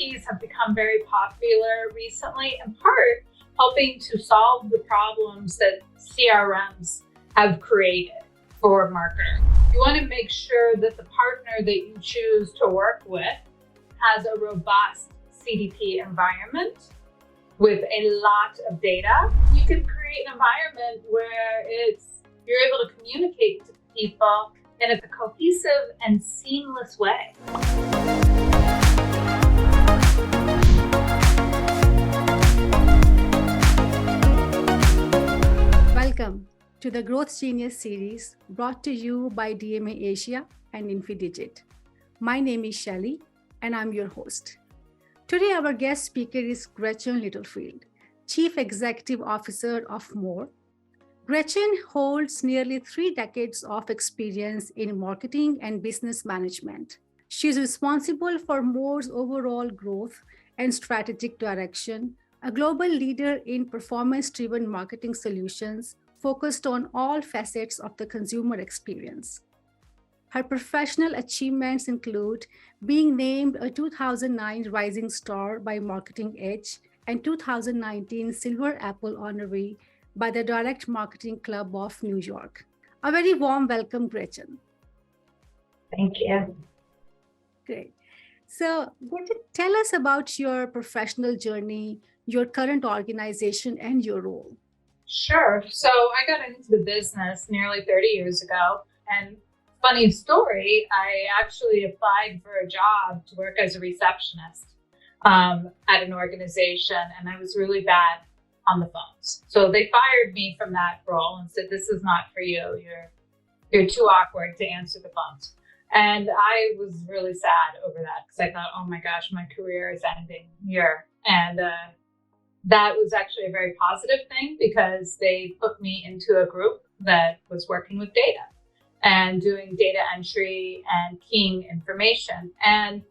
CDPs have become very popular recently, in part helping to solve the problems that CRMs have created for marketers. You want to make sure that the partner that you choose to work with has a robust CDP environment with a lot of data. You can create an environment where you're able to communicate to people in a cohesive and seamless way. Welcome to the Growth Genius series brought to you by DMA Asia and Infidigit. My name is Shelly and I'm your host. Today our guest speaker is Gretchen Littlefield, Chief Executive Officer of More. Gretchen holds nearly 3 decades of experience in marketing and business management. She is responsible for More's overall growth and strategic direction, a global leader in performance-driven marketing solutions focused on all facets of the consumer experience. Her professional achievements include being named a 2009 Rising Star by Marketing Edge and 2019 Silver Apple honoree by the Direct Marketing Club of New York. A very warm welcome, Gretchen. Thank you. Great. So, Gretchen, tell us about your professional journey, your current organization, and your role. Sure. So I got into the business nearly 30 years ago. And funny story, I actually applied for a job to work as a receptionist at an organization, and I was really bad on the phones. So they fired me from that role and said, "This is not for you. You're too awkward to answer the phones." And I was really sad over that because I thought, oh my gosh, my career is ending here. And that was actually a very positive thing because they put me into a group that was working with data and doing data entry and keying information. And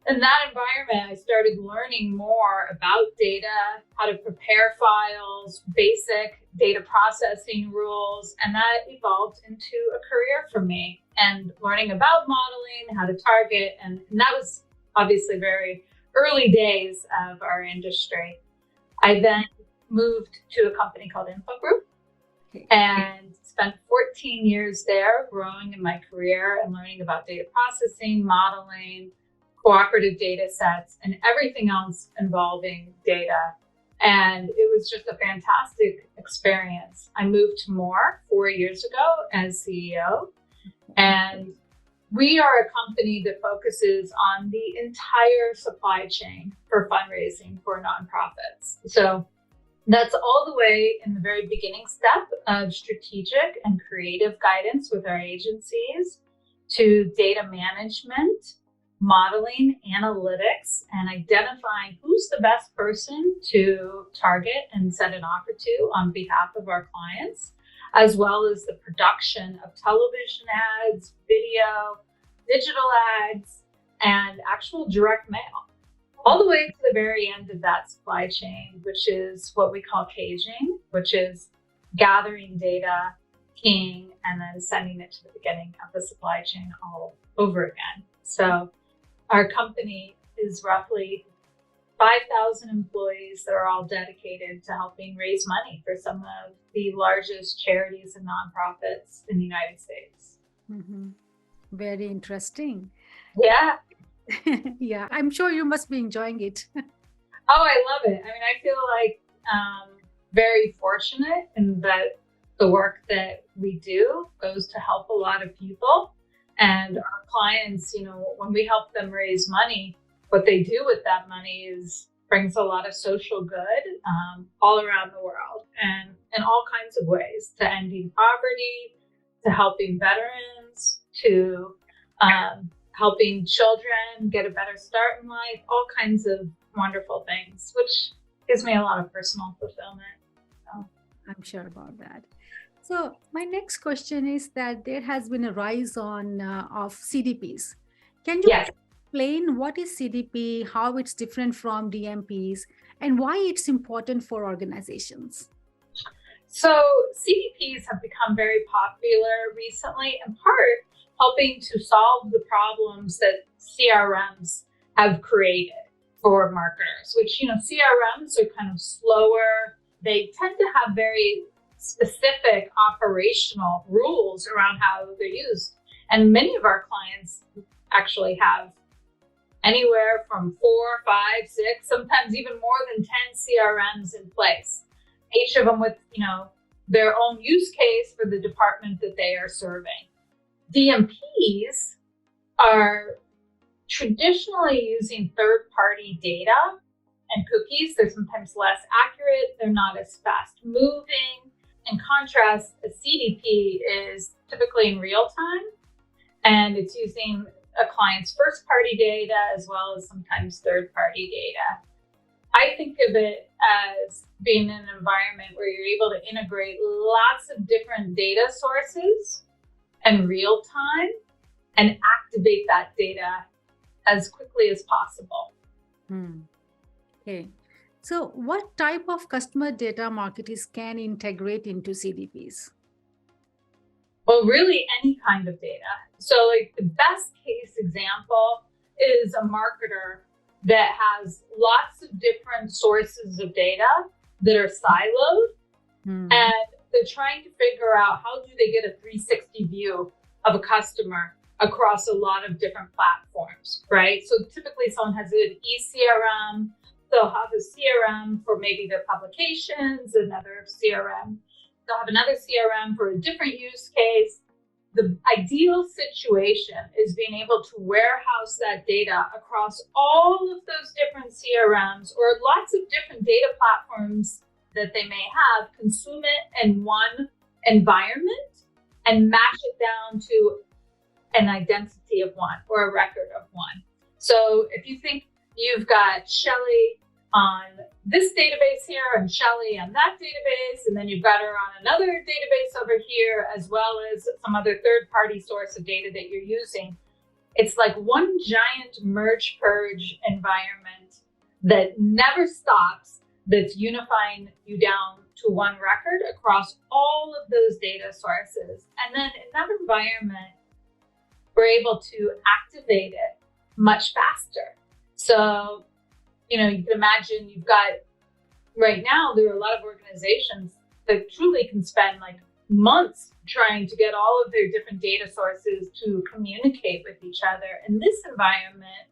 in that environment, I started learning more about data, how to prepare files, basic data processing rules, and that evolved into a career for me and learning about modeling, how to target, and that was obviously very early days of our industry. I then moved to a company called Infidigit and spent 14 years there growing in my career and learning about data processing, modeling, cooperative data sets, and everything else involving data. And it was just a fantastic experience. I moved to More 4 years ago as CEO, and we are a company that focuses on the entire supply chain for fundraising for nonprofits. So that's all the way in the very beginning step of strategic and creative guidance with our agencies to data management, modeling, analytics, and identifying who's the best person to target and send an offer to on behalf of our clients, as well as the production of television ads, video, digital ads, and actual direct mail, all the way to the very end of that supply chain, which is what we call caging, which is gathering data, keying, and then sending it to the beginning of the supply chain all over again. So our company is roughly 5,000 employees that are all dedicated to helping raise money for some of the largest charities and nonprofits in the United States. Mm-hmm. Very interesting. Yeah. Yeah, I'm sure you must be enjoying it. Oh, I love it. I mean, I feel like very fortunate in that the work that we do goes to help a lot of people. And our clients, when we help them raise money, what they do with that money brings a lot of social good all around the world and in all kinds of ways, to ending poverty, to helping veterans, to helping children get a better start in life, all kinds of wonderful things, which gives me a lot of personal fulfillment. So. I'm sure about that. So my next question is that there has been a rise of CDPs. Can you explain what is CDP, how it's different from DMPs, and why it's important for organizations? So CDPs have become very popular recently, in part helping to solve the problems that CRMs have created for marketers, which, CRMs are kind of slower. They tend to have very specific operational rules around how they're used. And many of our clients actually have anywhere from 4, 5, 6, sometimes even more than 10 CRMs in place, each of them with, their own use case for the department that they are serving. DMPs are traditionally using third-party data and cookies. They're sometimes less accurate. They're not as fast moving. In contrast, a CDP is typically in real time, and it's using a client's first-party data as well as sometimes third-party data. I think of it as being in an environment where you're able to integrate lots of different data sources in real time and activate that data as quickly as possible. Okay. So what type of customer data marketers can integrate into CDPs? Well, really any kind of data. So like the best case example is a marketer that has lots of different sources of data that are siloed, and they're trying to figure out how do they get a 360 view of a customer across a lot of different platforms, right? So typically someone has an eCRM, they'll have a CRM for maybe their publications, another CRM. They'll have another CRM for a different use case. The ideal situation is being able to warehouse that data across all of those different CRMs or lots of different data platforms that they may have, consume it in one environment and match it down to an identity of one or a record of one. So if you think you've got Shelly on this database here and Shelly on that database, and then you've got her on another database over here, as well as some other third-party source of data that you're using. It's like one giant merge purge environment that never stops, that's unifying you down to one record across all of those data sources. And then in that environment, we're able to activate it much faster. So, you can imagine you've got, right now, there are a lot of organizations that truly can spend like months trying to get all of their different data sources to communicate with each other. In this environment,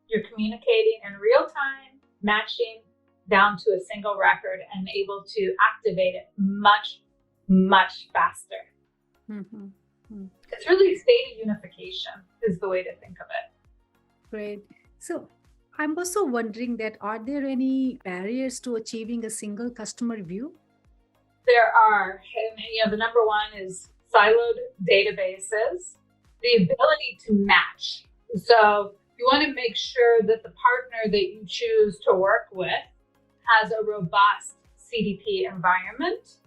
you're communicating in real time, matching down to a single record and able to activate it much, much faster. It's really data unification is the way to think of it. Great. So I'm also wondering that are there any barriers to achieving a single customer view? There are. And, the number one is siloed databases, the ability to match. So you want to make sure that the partner that you choose to work with has a robust CDP environment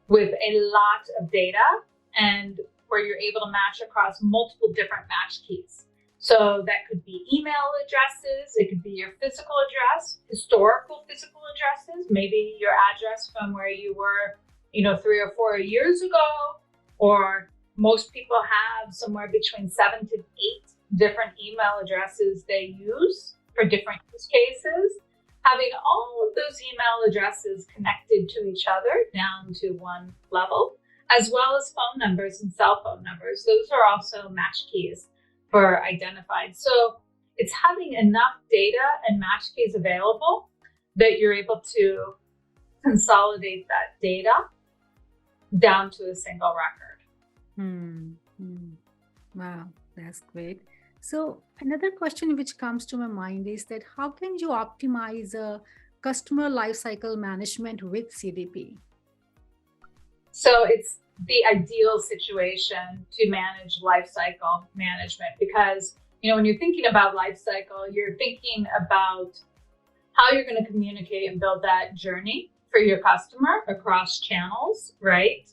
with a lot of data and where you're able to match across multiple different match keys. So that could be email addresses, it could be your physical address, historical physical addresses, maybe your address from where you were, 3 or 4 years ago, or most people have somewhere between 7 to 8 different email addresses they use for different use cases. Having all of those email addresses connected to each other down to one level, as well as phone numbers and cell phone numbers. Those are also match keys for identified. So it's having enough data and match keys available that you're able to consolidate that data down to a single record. Wow, that's great. So another question which comes to my mind is that how can you optimize a customer lifecycle management with CDP? So it's the ideal situation to manage lifecycle management because, when you're thinking about lifecycle, you're thinking about how you're going to communicate and build that journey for your customer across channels, right?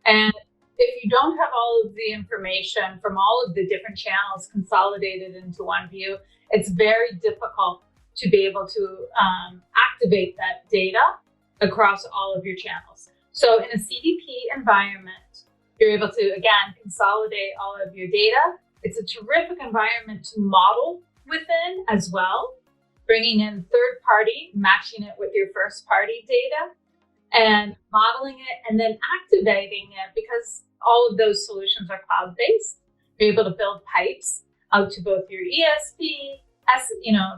And if you don't have all of the information from all of the different channels consolidated into one view, it's very difficult to be able to activate that data across all of your channels. So in a CDP environment, you're able to, again, consolidate all of your data. It's a terrific environment to model within as well bringing in third party, matching it with your first party data, and modeling it, and then activating it, because all of those solutions are cloud-based. You're able to build pipes out to both your ESP,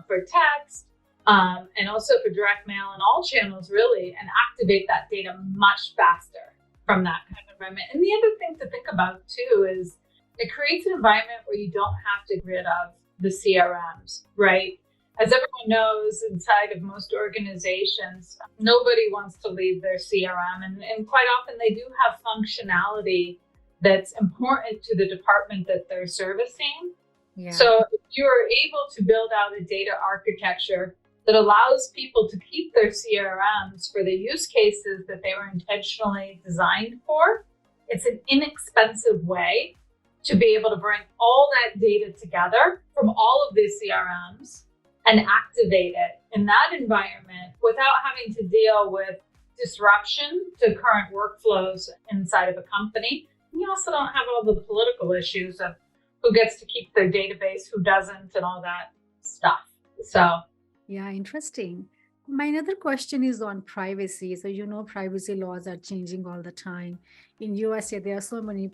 for text, and also for direct mail and all channels really, and activate that data much faster from that kind of environment. And the other thing to think about too is it creates an environment where you don't have to get rid of the CRMs, right? As everyone knows, inside of most organizations, nobody wants to leave their CRM. And quite often they do have functionality that's important to the department that they're servicing. Yeah. So if you're able to build out a data architecture that allows people to keep their CRMs for the use cases that they were intentionally designed for, it's an inexpensive way to be able to bring all that data together from all of these CRMs and activate it in that environment without having to deal with disruption to current workflows inside of a company. And you also don't have all the political issues of who gets to keep their database, who doesn't, and all that stuff. So, yeah, interesting. My another question is on privacy. So, privacy laws are changing all the time. In USA, there are so many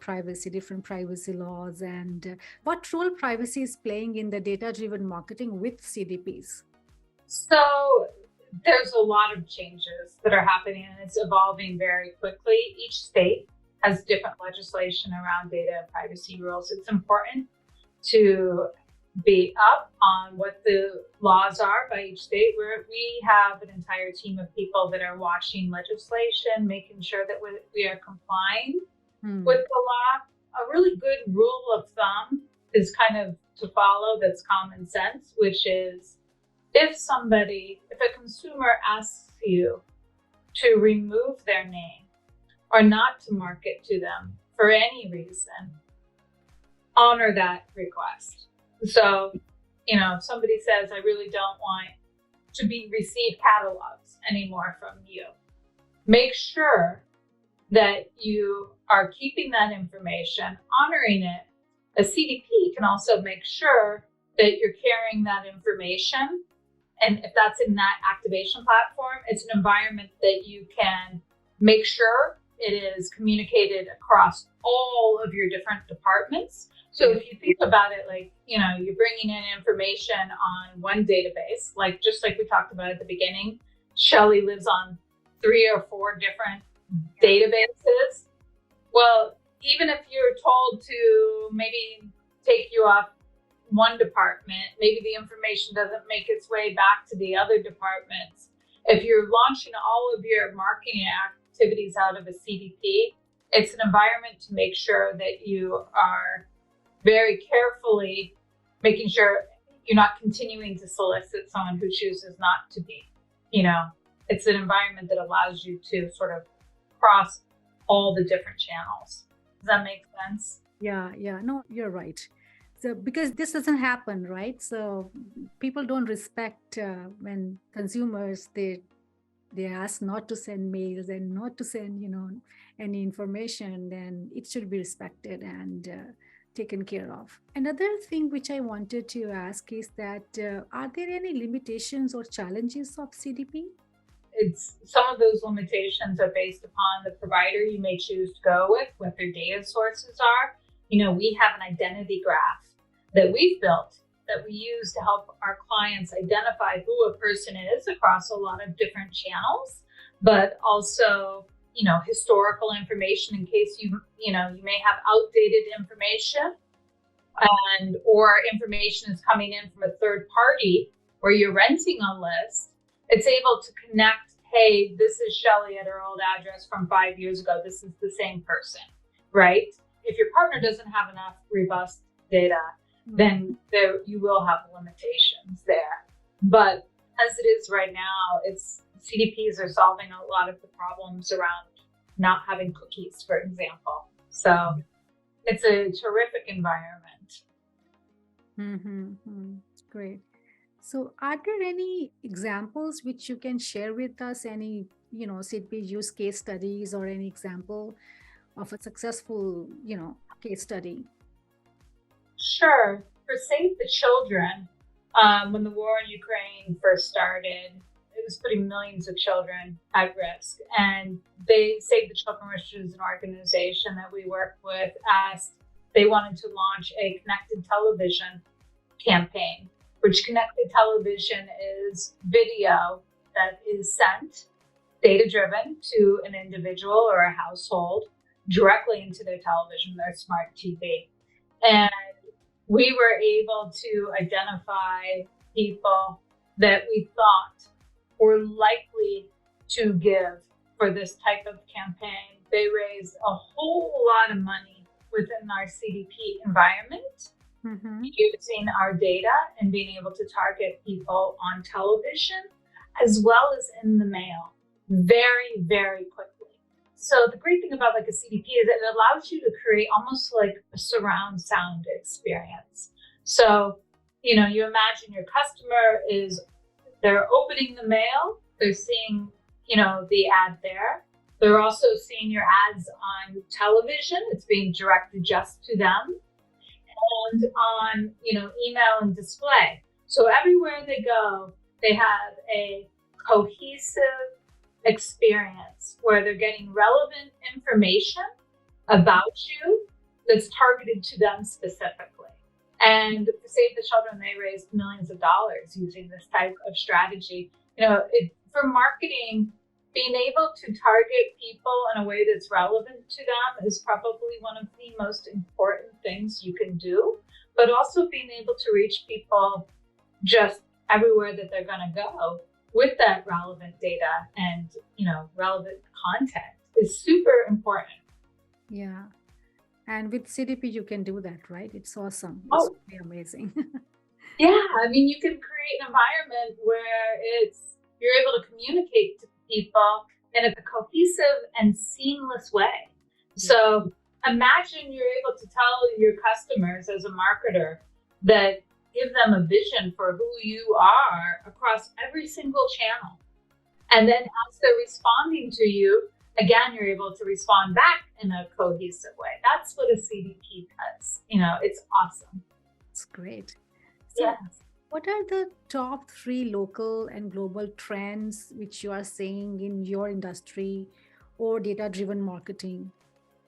different privacy laws. And what role privacy is playing in the data-driven marketing with CDPs? So there's a lot of changes that are happening, and it's evolving very quickly. Each state has different legislation around data and privacy rules. It's important to be up on what the laws are by each state, where we have an entire team of people that are watching legislation, making sure that we are complying with the law. A really good rule of thumb is kind of to follow, that's common sense, which is if a consumer asks you to remove their name or not to market to them for any reason, honor that request. So, if somebody says, I really don't want to receive catalogs anymore from you, make sure that you are keeping that information, honoring it. A CDP can also make sure that you're carrying that information. And if that's in that activation platform, it's an environment that you can make sure it is communicated across all of your different departments. So if you think about it, like, you're bringing in information on one database, just like we talked about at the beginning, Shelly lives on 3 or 4 different databases. Well, even if you're told to maybe take you off one department, maybe the information doesn't make its way back to the other departments. If you're launching all of your marketing activities out of a CDP, it's an environment to make sure that you are very carefully making sure you're not continuing to solicit someone who chooses not to be. It's an environment that allows you to sort of cross all the different channels. Does that make sense? Yeah, no, you're right. So because this doesn't happen, right? So people don't respect when consumers they ask not to send mails and not to send any information, then it should be respected and taken care of. Another thing which I wanted to ask is that are there any limitations or challenges of CDP? Some of those limitations are based upon the provider you may choose to go with, what their data sources are. We have an identity graph that we've built that we use to help our clients identify who a person is across a lot of different channels, but also, historical information in case you may have outdated information or information is coming in from a third party where you're renting a list. It's able to connect, hey, this is Shelly at her old address from 5 years ago. This is the same person, right? If your partner doesn't have enough robust data, then you will have limitations there. But as it is right now, CDPs are solving a lot of the problems around not having cookies, for example. So it's a terrific environment. Great. So are there any examples which you can share with us? Any, CDP use case studies or any example of a successful, case study? Sure. For Save the Children, When the war in Ukraine first started, it was putting millions of children at risk. And Save the Children, which is an organization that we work with, asked, they wanted to launch a connected television campaign, which connected television is video that is sent, data driven, to an individual or a household directly into their television, their smart TV. And we were able to identify people that we thought were likely to give for this type of campaign. They raised a whole lot of money within our CDP environment, using our data and being able to target people on television as well as in the mail very, very quickly. So the great thing about like a CDP is that it allows you to create almost like a surround sound experience. So, you imagine your customer they're opening the mail, they're seeing, the ad there. They're also seeing your ads on television. It's being directed just to them, and on, email and display. So everywhere they go, they have a cohesive experience where they're getting relevant information about you that's targeted to them specifically. And to Save the Children, they raised millions of dollars using this type of strategy. For marketing, being able to target people in a way that's relevant to them is probably one of the most important things you can do, but also being able to reach people just everywhere that they're going to go with that relevant data and, relevant content is super important. Yeah. And with CDP, you can do that, right? It's awesome. It's Oh, really amazing. yeah. I mean, you can create an environment where you're able to communicate to people in a cohesive and seamless way. So imagine you're able to tell your customers as a marketer that give them a vision for who you are across every single channel. And then as they're responding to you, again, you're able to respond back in a cohesive way. That's what a CDP does. It's awesome. It's great. So, Yeah. what are the top 3 local and global trends which you are seeing in your industry or data-driven marketing?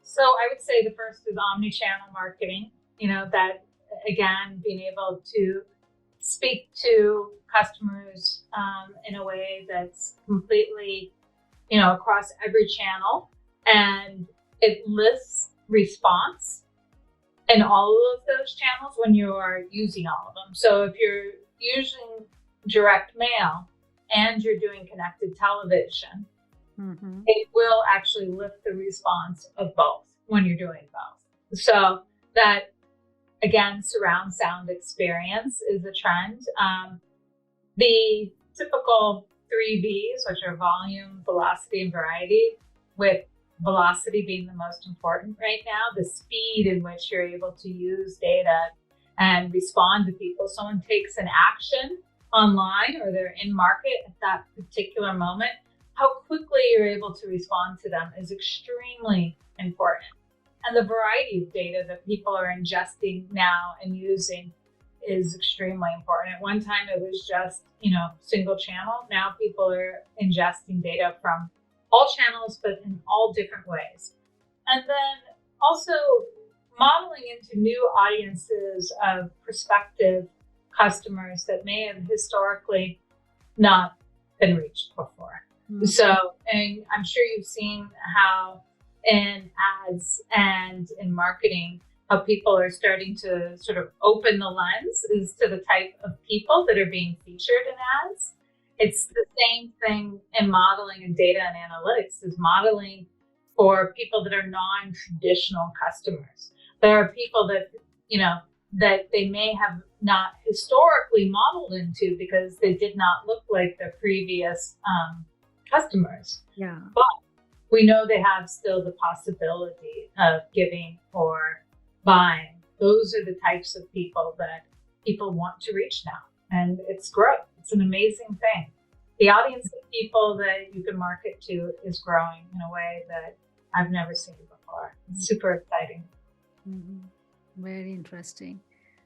So I would say the first is omni-channel marketing, that again, being able to speak to customers in a way that's completely, across every channel, and it lists response in all of those channels when you are using all of them. So if you're using direct mail and you're doing connected television, it will actually lift the response of both when you're doing both. So that, again, surround sound experience is a trend. The typical 3 Vs, which are volume, velocity, and variety, with velocity being the most important right now, the speed in which you're able to use data and respond to people. Someone takes an action online or they're in market at that particular moment, how quickly you're able to respond to them is extremely important. And the variety of data that people are ingesting now and using is extremely important. At one time, it was just, single channel. Now people are ingesting data from all channels, but in all different ways. And then also modeling into new audiences of prospective customers that may have historically not been reached before. So, and I'm sure you've seen how in ads and in marketing, how people are starting to sort of open the lens as to the type of people that are being featured in ads. It's the same thing in modeling and data and analytics, is modeling for people that are non-traditional customers. There are people that, that they may have not historically modeled into because they did not look like their previous customers. Yeah. But we know they have still the possibility of giving or buying. Those are the types of people that people want to reach now. And it's growth. It's an amazing thing. The audience of people that you can market to is growing in a way that I've never seen before. It's super exciting. Very interesting.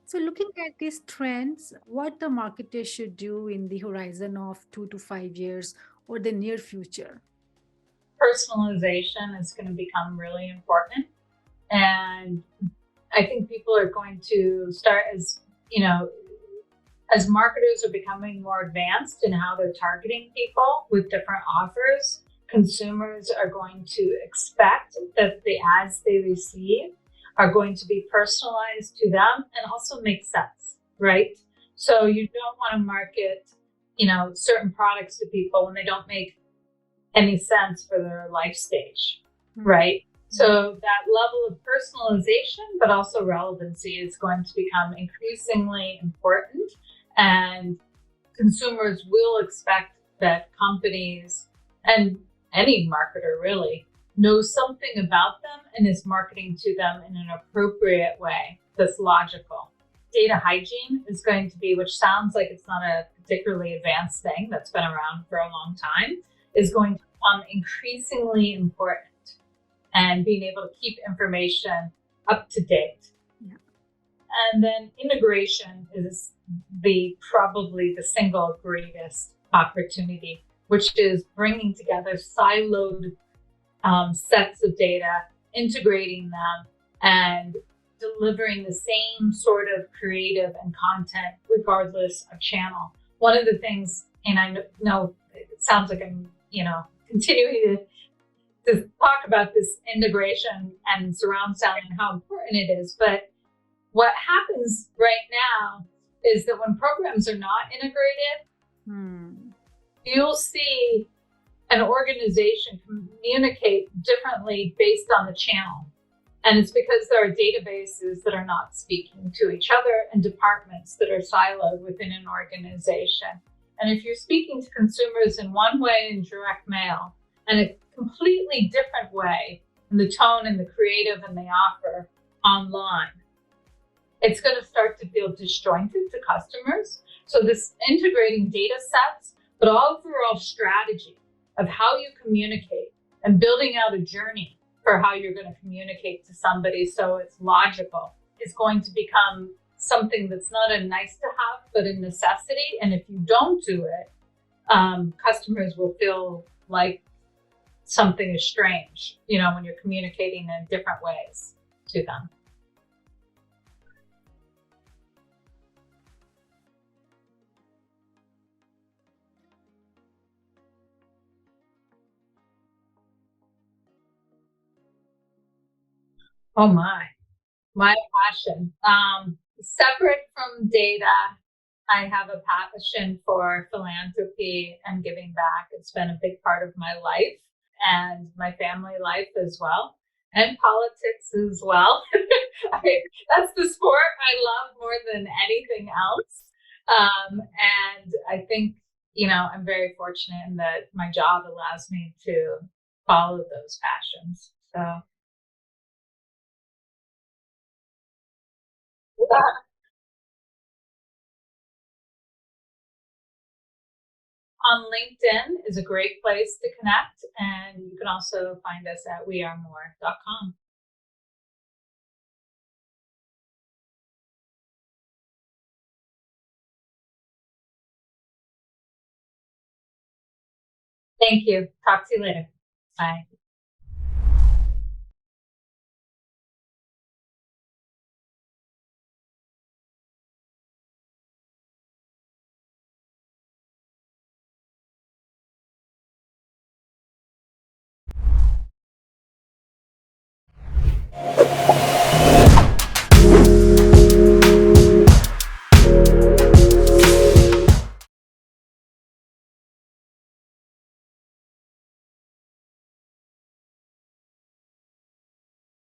So, looking at these trends, what the marketers should do in the horizon of 2 to 5 years or the near future? Personalization is going to become really important. And I think people are going to start as marketers are becoming more advanced in how they're targeting people with different offers, consumers are going to expect that the ads they receive are going to be personalized to them and also make sense, right? So you don't want to market, certain products to people when they don't make any sense for their life stage, right? So that level of personalization, but also relevancy is going to become increasingly important. And consumers will expect that companies and any marketer really knows something about them and is marketing to them in an appropriate way that's logical. Data hygiene is going to be, which sounds like it's not a particularly advanced thing that's been around for a long time, is going to become increasingly important, and being able to keep information up to date. Yeah. And then integration is probably the single greatest opportunity, which is bringing together siloed sets of data, integrating them, and delivering the same sort of creative and content regardless of channel. One of the things, and I know it sounds like I'm, continuing to talk about this integration and surround sound and how important it is, but what happens right now is that when programs are not integrated, you'll see an organization communicate differently based on the channel. And it's because there are databases that are not speaking to each other and departments that are siloed within an organization. And if you're speaking to consumers in one way in direct mail and a completely different way in the tone and the creative and the offer online, it's going to start to feel disjointed to customers. So this integrating data sets, but overall strategy of how you communicate and building out a journey for how you're going to communicate to somebody so it's logical is going to become something that's not a nice to have, but a necessity. And if you don't do it, customers will feel like something is strange, when you're communicating in different ways to them. Oh my passion. Separate from data, I have a passion for philanthropy and giving back. It's been a big part of my life and my family life as well, and politics as well. That's the sport I love more than anything else. And I think, I'm very fortunate in that my job allows me to follow those passions. So on LinkedIn is a great place to connect, and you can also find us at wearemore.com. Thank you. Talk to you later. Bye.